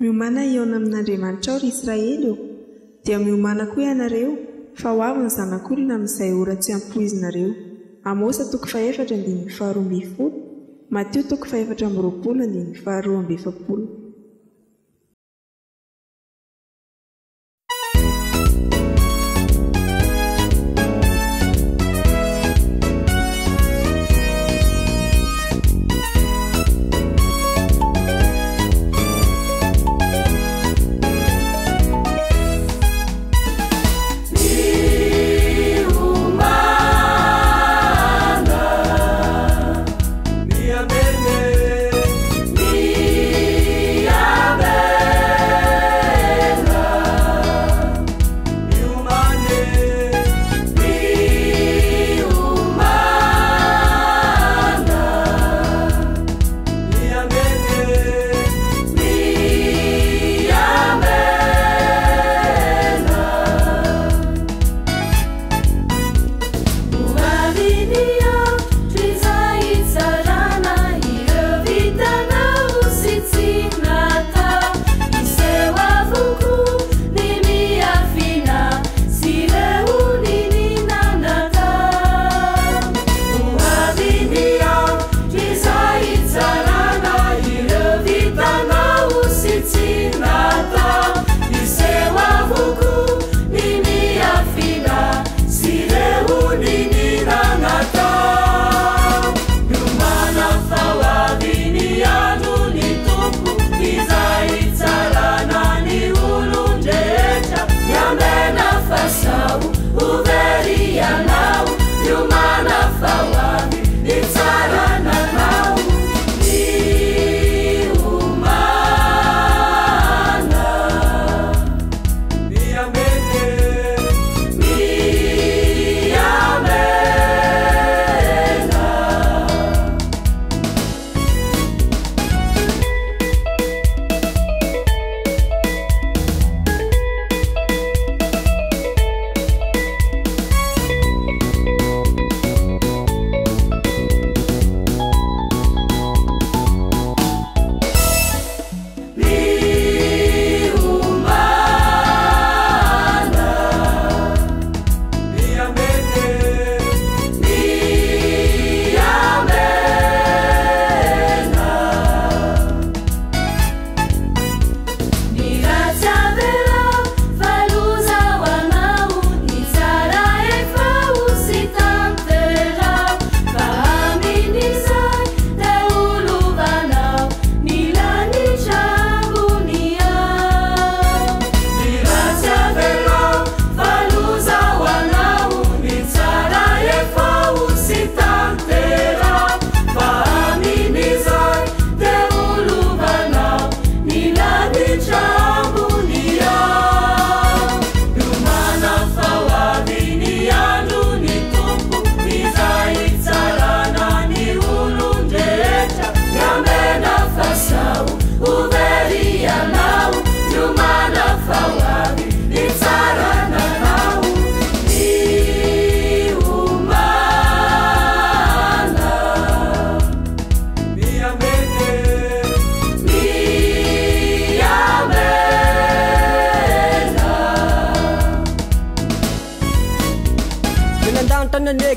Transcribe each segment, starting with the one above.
Miomana iona amin'Andriamanitra ao ry Israely o, dia miomana koa ianareo fa ho avy ny zanak'olona amin'izay ora tsy ampoizinareo. Amosa 4:12, Mateo 4:12.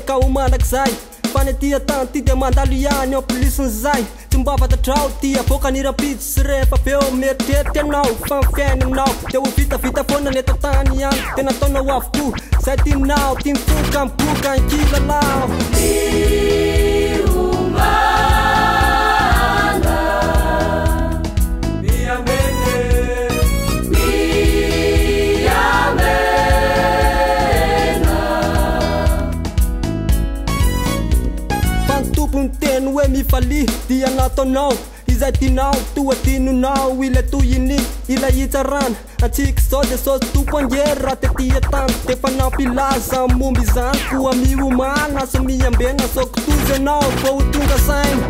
Ka umanak'izay fanetia tany ty dia mandalo ihany ampolisin'izay tsy mba fantatrao ty avoaka ny rapidry sy rehefa beo mieritreritry anao fa ny fiainanao dia ho vitavita foana ny eto tany ihany tena ataonao avokoa zay tianao ty mitoka miboka ny kilalao. Teny hoe mifalia dia nataonao izay tianao toa tinonao ilay toyiny ilay itsarana antsika zao dia sao tompo angery raha tetia tany dia fanampilaza momby izany koa miomana sy miambena sao kitozy anao vao ho tonga saina.